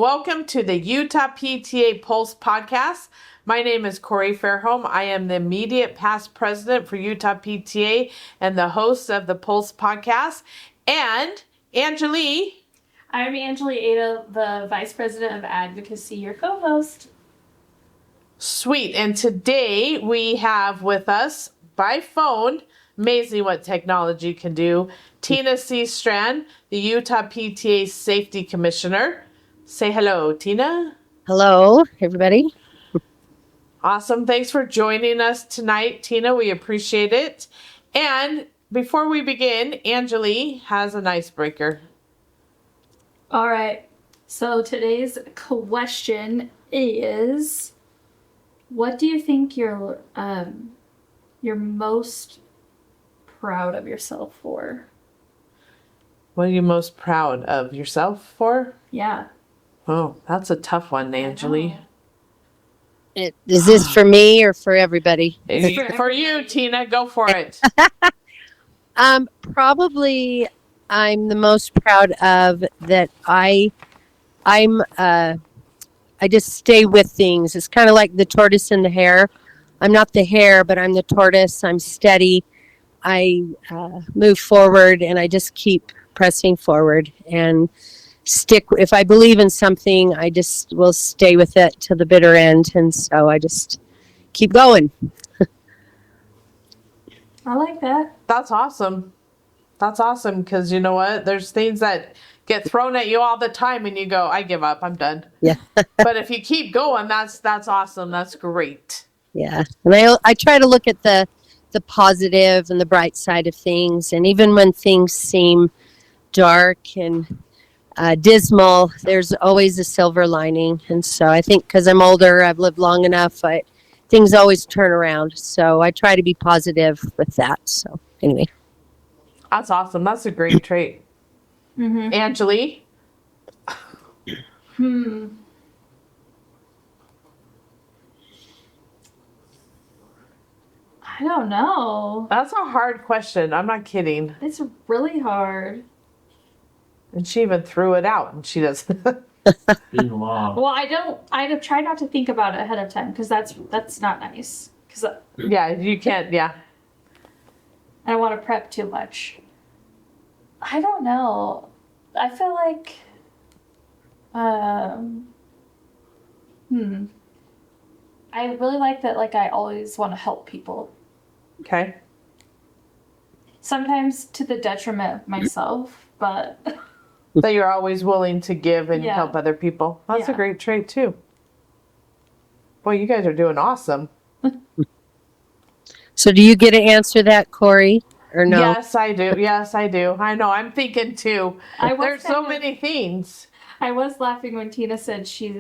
Welcome to the Utah PTA Pulse podcast. My name is Corey Fairholm. I am the immediate past president for Utah PTA and the host of the Pulse podcast. And Angelee. I'm Angelee Aedo, the vice president of advocacy, your co-host. Sweet. And today we have with us by phone, amazing what technology can do, Tina Seastrand, the Utah PTA Safety Commissioner. Say hello, Tina. Hello, everybody. Awesome. Thanks for joining us tonight, Tina. We appreciate it. And before we begin, Angelee has an icebreaker. All right. So today's question is, what do you think you're most proud of yourself for? What are you most proud of yourself for? Yeah. Oh, that's a tough one, Angelee. Is this for me or for everybody? For you, Tina, go for it. Probably I'm the most proud of that I just stay with things. It's kind of like the tortoise and the hare. I'm not the hare, but I'm the tortoise. I'm steady. I move forward and I just keep pressing forward and stick. If I believe in something, I just will stay with it to the bitter end. And so I just keep going. I like that. That's awesome. That's awesome because you know what? There's things that get thrown at you all the time and you go, I give up. I'm done. Yeah. But if you keep going, that's awesome. That's great. Yeah. And I try to look at the positive and the bright side of things. And even when things seem dark and dismal, there's always a silver lining. And so I think because I'm older, I've lived long enough, things always turn around. So I try to be positive with that. So anyway. That's awesome. That's a great trait. Mm-hmm. Angelee? I don't know. That's a hard question. I'm not kidding. It's really hard. And she even threw it out and she doesn't. Well, I try not to think about it ahead of time because that's not nice. Yeah, you can't, yeah. I don't want to prep too much. I don't know. I feel like, I really like that, like, I always want to help people. Okay. Sometimes to the detriment of myself, but... That you're always willing to give and Yeah. help other people. That's a Yeah. great trait, too. Boy, you guys are doing awesome. So do you get to answer that, Corey, or no? Yes, I do. Yes, I do. I know. I'm thinking, too. I was There's so kinda- many things. I was laughing when Tina said she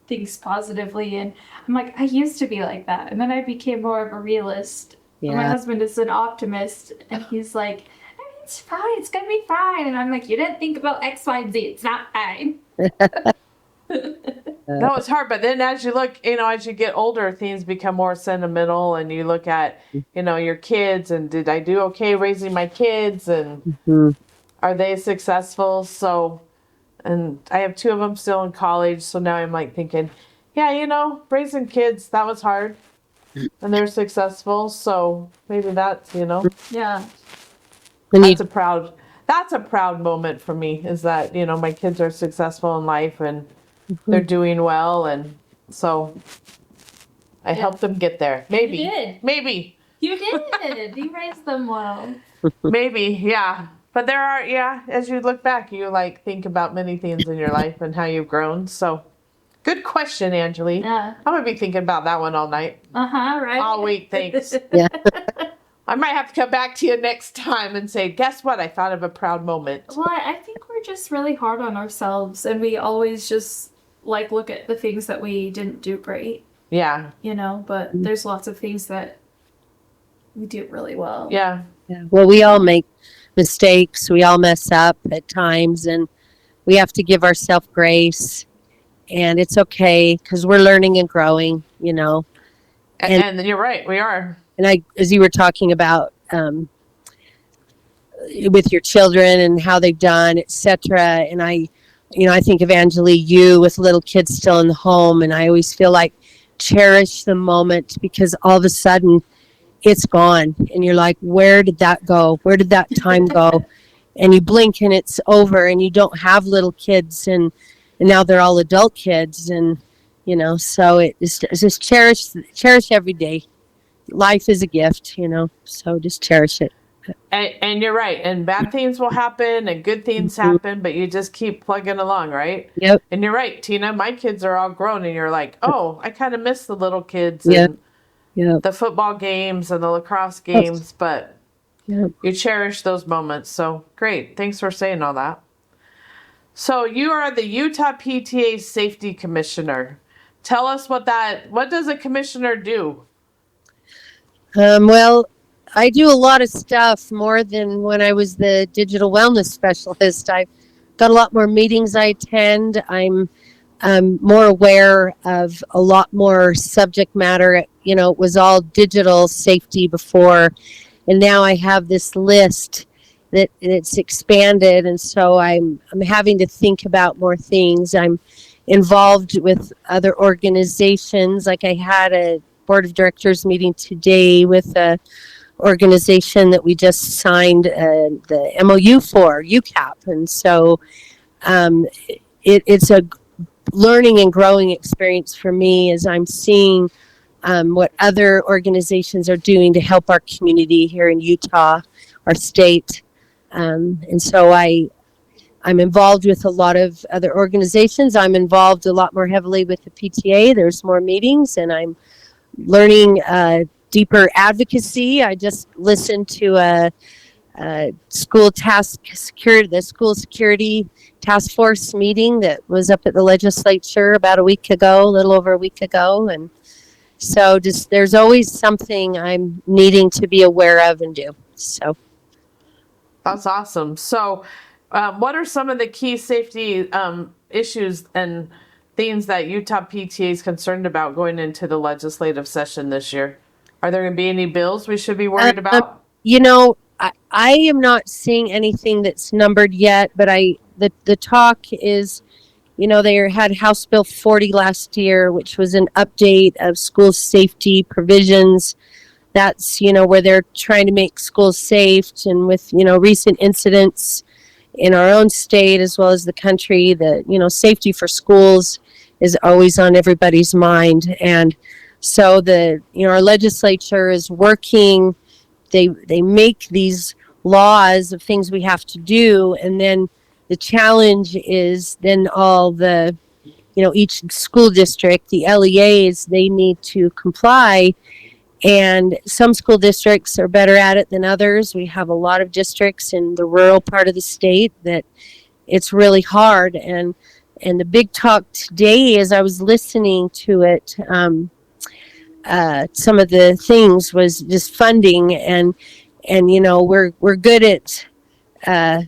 thinks positively, and I'm like, I used to be like that, and then I became more of a realist. Yeah. My husband is an optimist, and he's like, it's fine, it's gonna be fine. And I'm like, you didn't think about X, Y, and Z. It's not fine. No, it's hard. But then as you look, as you get older, things become more sentimental and you look at, your kids and did I do okay raising my kids and are they successful? So, and I have 2 of them still in college. So now I'm like thinking, yeah, raising kids, that was hard and they're successful. So maybe that's, Yeah. that's a proud moment for me is that, my kids are successful in life and they're doing well. And so I helped them get there. Maybe. You did. Maybe. You did. You raised them well. Maybe. Yeah. But there are, as you look back, you think about many things in your life and how you've grown. So good question, Angelee. Yeah. I'm going to be thinking about that one all night. Right? All week. Thanks. Yeah. I might have to come back to you next time and say, guess what? I thought of a proud moment. Well, I think we're just really hard on ourselves, and we always just look at the things that we didn't do great, Yeah. but there's lots of things that we do really well. Yeah. Yeah. Well, we all make mistakes. We all mess up at times, and we have to give ourselves grace. And it's okay because we're learning and growing, And you're right. We are. And as you were talking about with your children and how they've done, etc. And I I think of Angelee, you with little kids still in the home, and I always feel like cherish the moment because all of a sudden it's gone, and you're like, where did that go? Where did that time go? And you blink and it's over, and you don't have little kids, and now they're all adult kids, and so it's just cherish every day. Life is a gift, so just cherish it. And you're right. And bad things will happen and good things happen, but you just keep plugging along, right? Yep. And you're right, Tina. My kids are all grown, and you're like, oh, I kind of miss the little kids Yep. and Yep. the football games and the lacrosse games, but Yep. you cherish those moments. So great. Thanks for saying all that. So you are the Utah PTA Safety Commissioner. Tell us what does a commissioner do? Well, I do a lot of stuff more than when I was the digital wellness specialist. I've got a lot more meetings I attend. I'm more aware of a lot more subject matter. It was all digital safety before, and now I have this list it's expanded, and so I'm having to think about more things. I'm involved with other organizations. Like I had a board of directors meeting today with a organization that we just signed the MOU for, UCAP, and so it's a learning and growing experience for me as I'm seeing what other organizations are doing to help our community here in Utah, our state. And so I'm involved with a lot of other organizations. I'm involved a lot more heavily with the PTA. There's more meetings, and I'm learning deeper advocacy. I just listened to a school security task force meeting that was up at the legislature about a little over a week ago, and so just there's always something I'm needing to be aware of and do. So That's awesome. So, what are some of the key safety issues and things that Utah PTA is concerned about going into the legislative session this year? Are there going to be any bills we should be worried about? I am not seeing anything that's numbered yet, but the talk is, they had House Bill 40 last year, which was an update of school safety provisions. That's, where they're trying to make schools safe, and with, recent incidents in our own state as well as the country, safety for schools is always on everybody's mind. And so our legislature is working. They make these laws of things we have to do, and then the challenge is then all the each school district, the LEAs, they need to comply, and some school districts are better at it than others. We have a lot of districts in the rural part of the state that it's really hard, and the big talk today as I was listening to it, some of the things was just funding, and we're good at,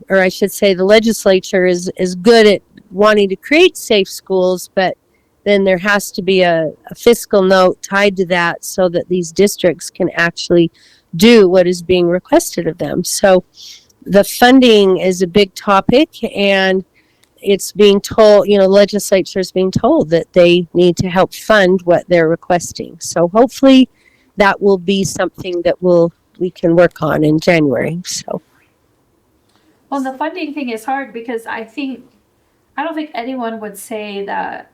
or I should say the legislature is good at wanting to create safe schools, but then there has to be a fiscal note tied to that so that these districts can actually do what is being requested of them. So the funding is a big topic, and it's being told, legislature is being told that they need to help fund what they're requesting. So hopefully that will be something that we can work on in January. So. Well, the funding thing is hard because I don't think anyone would say that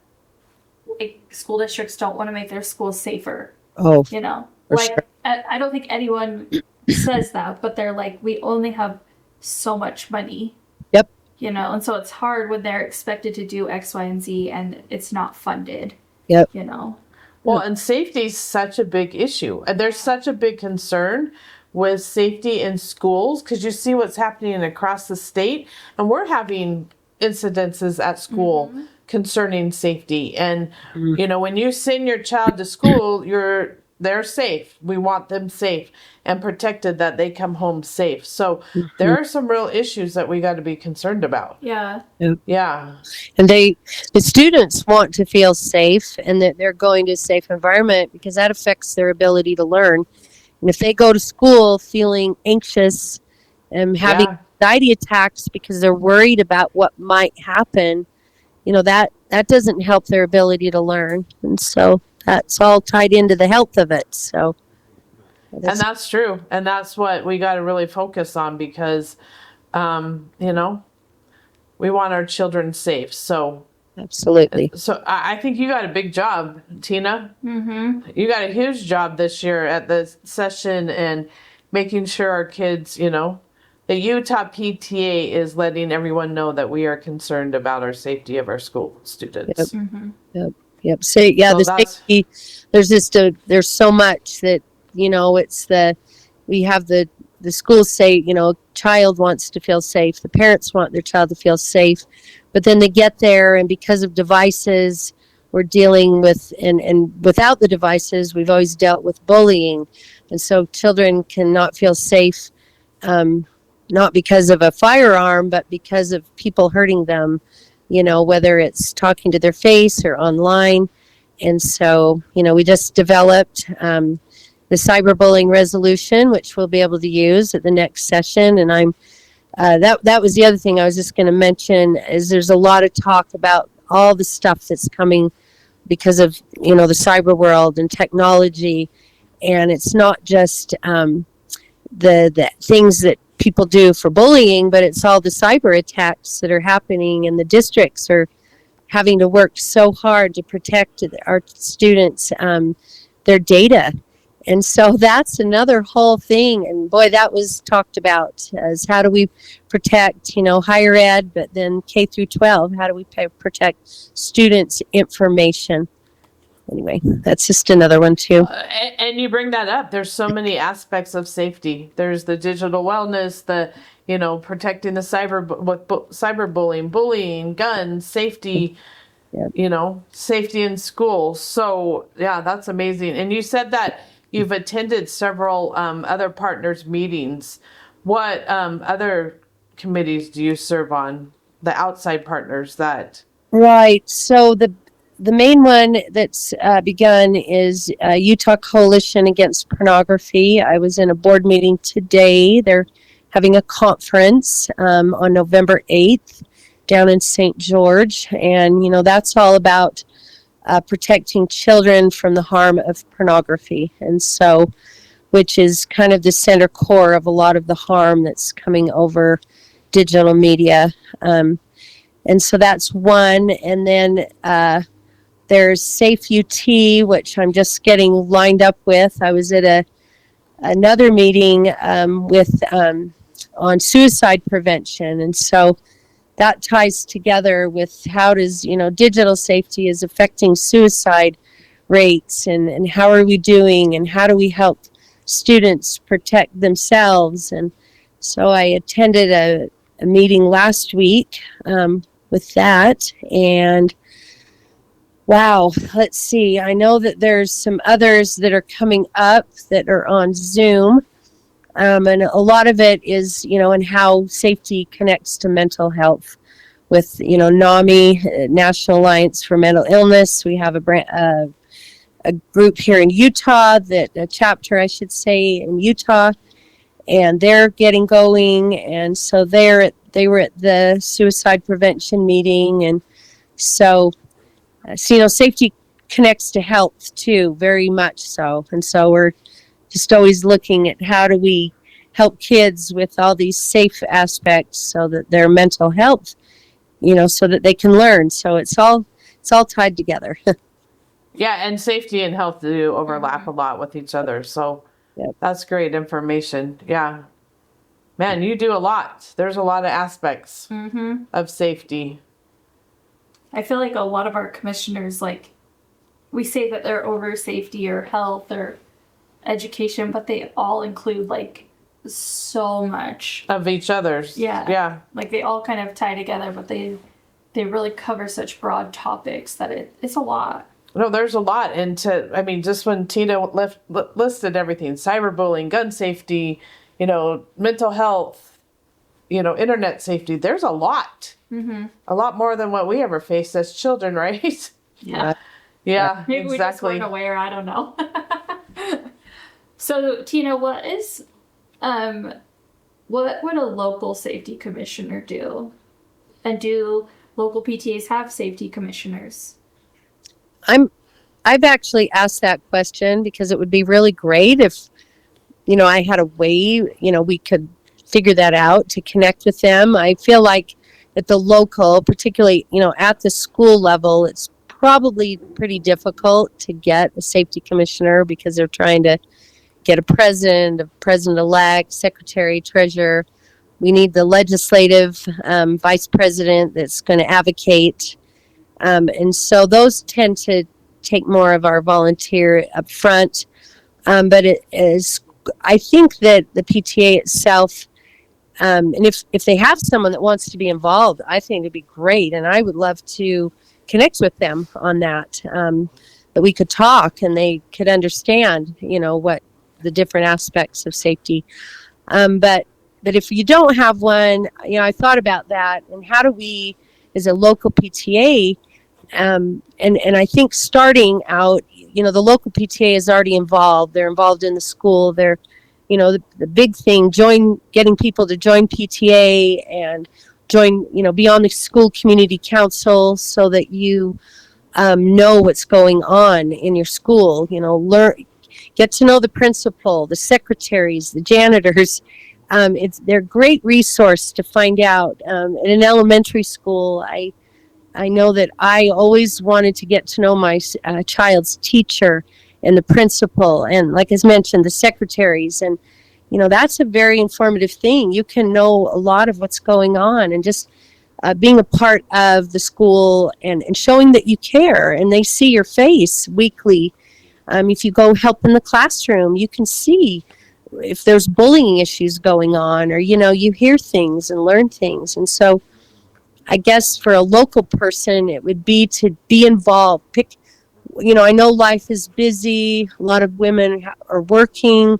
school districts don't want to make their schools safer. Oh, sure. I don't think anyone says that, but they're like, we only have so much money. Yep. And so it's hard when they're expected to do X, Y, and Z and it's not funded. Yep. Well, and safety is such a big issue. And there's such a big concern with safety in schools because you see what's happening across the state, and we're having incidences at school concerning safety. And when you send your child to school, they're safe. We want them safe and protected, that they come home safe. So there are some real issues that we got to be concerned about. Yeah. Yeah. And the students want to feel safe and that they're going to a safe environment because that affects their ability to learn. And if they go to school feeling anxious and having anxiety attacks because they're worried about what might happen, that doesn't help their ability to learn. And so that's all tied into the health of it. So And that's true. And that's what we got to really focus on because, we want our children safe. So absolutely. So I think you got a big job, Tina. Mm-hmm. You got a huge job this year at the session and making sure our kids, the Utah PTA is letting everyone know that we are concerned about our safety of our school students. Yep. Mm-hmm. Yep. So yeah, So the that's safety, there's so much that, we have the schools say, child wants to feel safe. The parents want their child to feel safe, but then they get there and because of devices, we're dealing with, and without the devices, we've always dealt with bullying. And so children cannot feel safe, not because of a firearm, but because of people hurting them, whether it's talking to their face or online. And so, we just developed the cyberbullying resolution, which we'll be able to use at the next session. And I'm that was the other thing I was just going to mention is there's a lot of talk about all the stuff that's coming because of the cyber world and technology, and it's not just the things that people do for bullying, but it's all the cyber attacks that are happening, and the districts are having to work so hard to protect our students, their data. And so that's another whole thing. And boy, that was talked about as how do we protect, higher ed, but then K through 12, how do we protect students' information? Anyway, that's just another one too. and you bring that up. There's so many aspects of safety. There's the digital wellness, the protecting the cyberbullying, bullying, guns, safety. Yep. Safety in school. So yeah, that's amazing. And you said that you've attended several other partners meetings. What other committees do you serve on? The outside partners that. Right. So the main one that's begun is Utah Coalition Against Pornography. I was in a board meeting today. They're having a conference on November 8th down in St. George. And, that's all about protecting children from the harm of pornography. And so, which is kind of the center core of a lot of the harm that's coming over digital media. And so that's one. And then there's Safe UT, which I'm just getting lined up with. I was at another meeting on suicide prevention. And so that ties together with how does, digital safety is affecting suicide rates and how are we doing and how do we help students protect themselves. And so I attended a meeting last week with that. And wow, let's see. I know that there's some others that are coming up that are on Zoom. And a lot of it is, and how safety connects to mental health with, NAMI, National Alliance for Mental Illness. We have a group here in Utah, a chapter, I should say, in Utah, and they're getting going. And so they were at the suicide prevention meeting. And so, safety connects to health too, very much so. And so we're just always looking at how do we help kids with all these safe aspects so that their mental health, so that they can learn. So it's all tied together. Yeah, and safety and health do overlap a lot with each other. So Yep. that's great information. Yeah. Man, you do a lot. There's a lot of aspects of safety. I feel like a lot of our commissioners, we say that they're over safety or health or education, but they all include so much Of each other's. Yeah. Yeah. they all kind of tie together, but they really cover such broad topics that it's a lot. No, there's a lot. And just when Tina listed everything, cyberbullying, gun safety, mental health, internet safety, there's a lot. Mm-hmm. A lot more than what we ever faced as children, right? Yeah. Yeah, Maybe we just exactly. weren't aware. I don't know. So, Tina, what would a local safety commissioner do? And do local PTAs have safety commissioners? I've actually asked that question because it would be really great if, I had a way, we could figure that out to connect with them. I feel like at the local, particularly, at the school level, it's probably pretty difficult to get a safety commissioner because they're trying to get a president-elect, secretary, treasurer. We need the legislative vice president that's going to advocate. And so those tend to take more of our volunteer up front. But I think that the PTA itself, and if they have someone that wants to be involved, I think it'd be great. And I would love to connect with them on that, that we could talk and they could understand, what the different aspects of safety. But if you don't have one, I thought about that and how do we, as a local PTA, and I think starting out, the local PTA is already involved. They're involved in the school. They're, the big thing, getting people to join PTA and be on the school community council so that you know what's going on in your school. Get to know the principal, the secretaries, the janitors. They're a great resource to find out. In an elementary school, I know that I always wanted to get to know my child's teacher and the principal and, like as mentioned, the secretaries. And, that's a very informative thing. You can know a lot of what's going on and just being a part of the school and showing that you care and they see your face weekly. If you go help in the classroom, you can see if there's bullying issues going on or, you hear things and learn things. And so I guess for a local person, it would be to be involved. I know life is busy. A lot of women are working.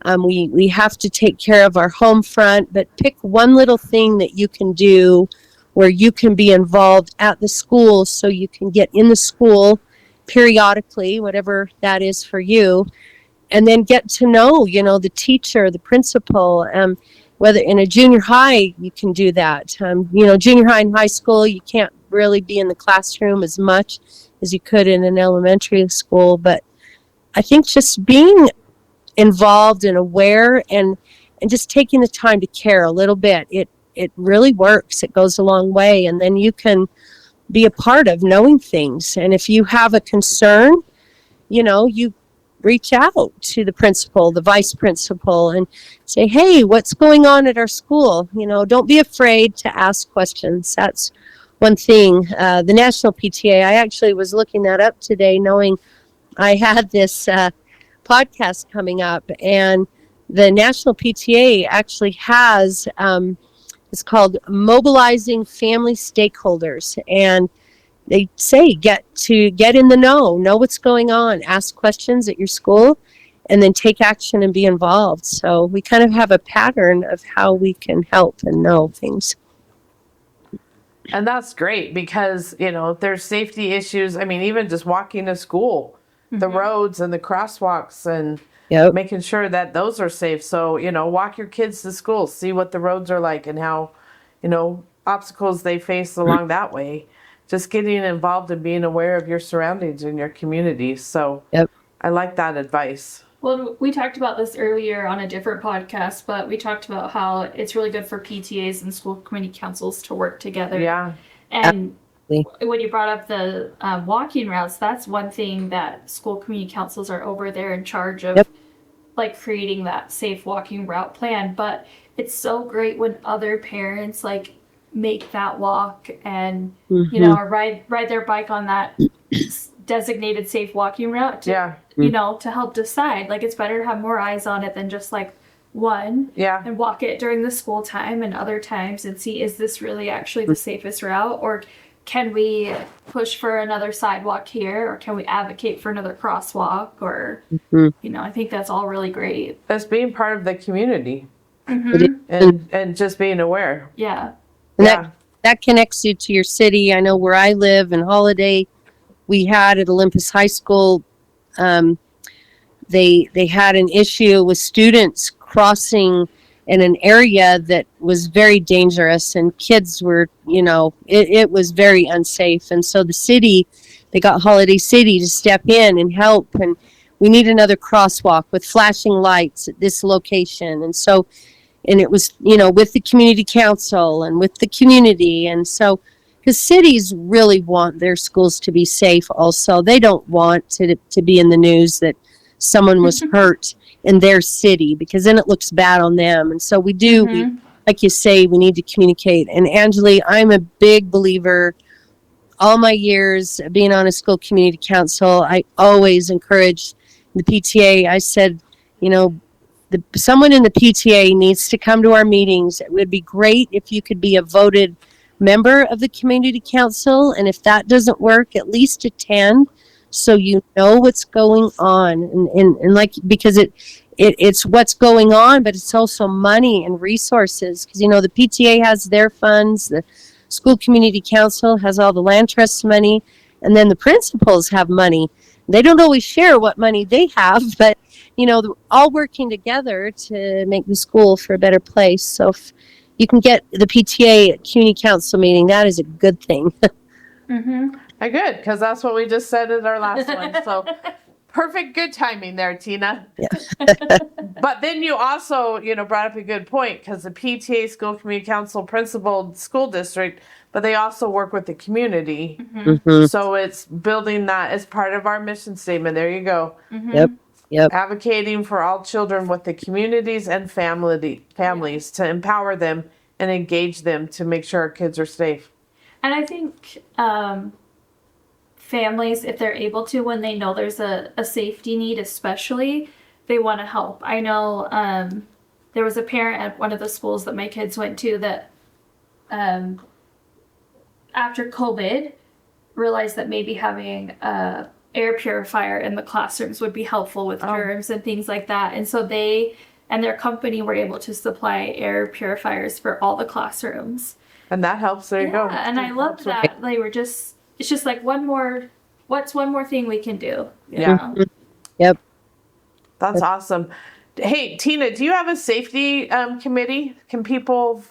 We have to take care of our home front, but pick one little thing that you can do where you can be involved at the school so you can get in the school periodically, whatever that is for you, and then get to know, the teacher, the principal, whether in a junior high, you can do that. Junior high and high school, you can't really be in the classroom as much as you could in an elementary school. But I think just being involved and aware and just taking the time to care a little bit, it really works. It goes a long way. And then you can be a part of knowing things. And if you have a concern, you reach out to the principal, the vice principal, and say, hey, what's going on at our school? Don't be afraid to ask questions. That's one thing. The National PTA, I actually was looking that up today, knowing I had this podcast coming up, and the National PTA actually has, it's called Mobilizing Family Stakeholders, and they say get in the know what's going on, ask questions at your school, and then take action and be involved. So we kind of have a pattern of how we can help and know things. And that's great because, if there's safety issues, even just walking to school, the roads and the crosswalks and making sure that those are safe. So, walk your kids to school, see what the roads are like and how, obstacles they face along that way. Just getting involved and being aware of your surroundings and your community. So I like that advice. Well, we talked about this earlier on a different podcast, but we talked about how it's really good for PTAs and school committee councils to work together. Yeah. And when you brought up the walking routes, that's one thing that school community councils are over there in charge of, like creating that safe walking route plan. But it's so great when other parents make that walk and or ride their bike on that designated safe walking route to, to help decide. It's better to have more eyes on it than just one and walk it during the school time and other times and see, is this really actually the safest route, or can we push for another sidewalk here, or can we advocate for another crosswalk, or I think that's all really great. That's being part of the community and just being aware. And that connects you to your city. I know where I live in Holiday, we had at Olympus High School, they had an issue with students crossing in an area that was very dangerous, and kids were, it was very unsafe. And so the city, they got Holiday City to step in and help. And we need another crosswalk with flashing lights at this location. And so, and it was, with the community council and with the community. And so, because cities really want their schools to be safe also. They don't want to be in the news that someone was hurt in their city, because then it looks bad on them. And so we do, like you say, we need to communicate. And Angelee, I'm a big believer. All my years being on a school community council, I always encouraged the PTA. I said, someone in the PTA needs to come to our meetings. It would be great if you could be a voted member of the community council. And if that doesn't work, at least attend, so you know what's going on. And like, because it's what's going on, but it's also money and resources. Because, the PTA has their funds, the school community council has all the land trust money, and then the principals have money. They don't always share what money they have, but, they're all working together to make the school for a better place. So if you can get the PTA at community council meeting, that is a good thing. Good, because that's what we just said in our last one. So perfect, good timing there, Tina. Yeah. But then you also, brought up a good point, because the PTA, School Community Council, principal school district, but they also work with the community. So it's building that as part of our mission statement. There you go. Yep. Advocating for all children with the communities and families to empower them and engage them to make sure our kids are safe. And I think families, if they're able to, when they know there's a safety need, especially, they want to help. I know there was a parent at one of the schools that my kids went to that after COVID realized that maybe having a air purifier in the classrooms would be helpful with germs and things like that. And so they and their company were able to supply air purifiers for all the classrooms. And that helps. There you go. And I love that. They were it's just like what's one more thing we can do? Yeah. Yep. That's awesome. Hey, Tina, do you have a safety committee? Can people?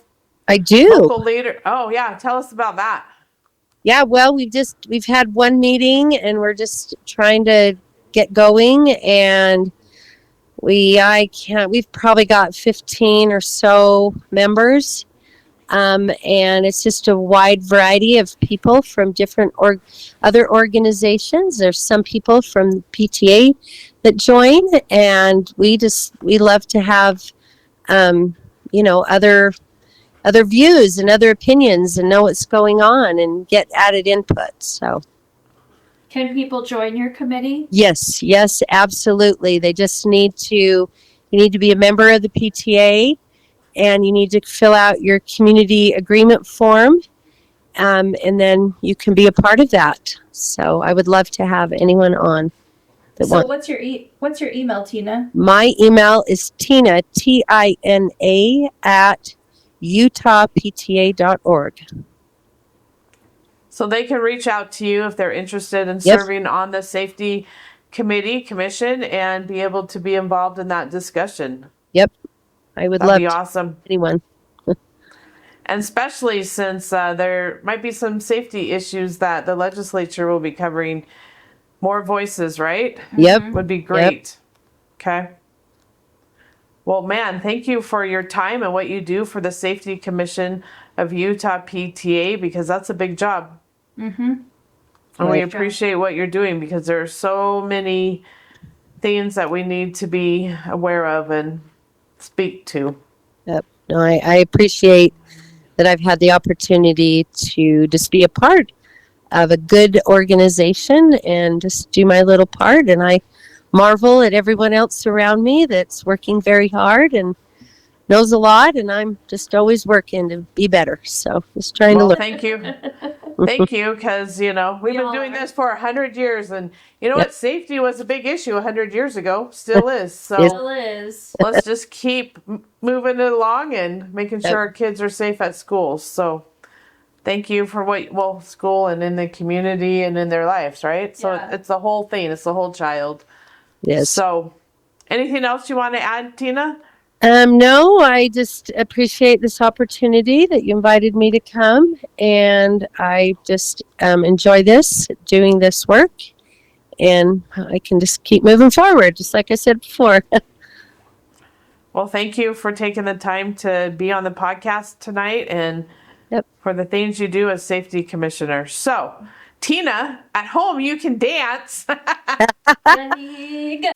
I do. Local leader. Oh, yeah. Tell us about that. Yeah, well, we've had one meeting, and we're just trying to get going, and we've probably got 15 or so members. And it's just a wide variety of people from different other organizations. There's some people from PTA that join, and we love to have, other views and other opinions and know what's going on and get added input. So, can people join your committee? Yes, absolutely. They just you need to be a member of the PTA, and you need to fill out your community agreement form, and then you can be a part of that. So I would love to have anyone on. What's your email, Tina? My email is Tina, TINA, at utahpta.org. So they can reach out to you if they're interested in serving on the safety commission and be able to be involved in that discussion. Yep. I would That'd love be awesome. Anyone. And especially since there might be some safety issues that the legislature will be covering, more voices, right? Yep. Would be great. Okay. Well, man, thank you for your time and what you do for the Safety Commission of Utah PTA, because that's a big job. And we appreciate what you're doing, because there are so many things that we need to be aware of and speak to. Yep. No, I appreciate that I've had the opportunity to just be a part of a good organization and just do my little part. And I marvel at everyone else around me that's working very hard and knows a lot, and I'm just always working to be better. So just trying to learn. Thank you. Thank you, because, we've been doing this for 100 years, and what? Safety was a big issue 100 years ago. Still is. So Still is. Let's just keep moving it along and making sure our kids are safe at school. So thank you for school and in the community and in their lives, right? So it's the whole thing. It's the whole child. Yes. So anything else you want to add, Tina? No, I just appreciate this opportunity that you invited me to come, and I just enjoy doing this work, and I can just keep moving forward, just like I said before. Well, thank you for taking the time to be on the podcast tonight and Yep. for the things you do as safety commissioner. So, Tina, at home you can dance. Ready, go.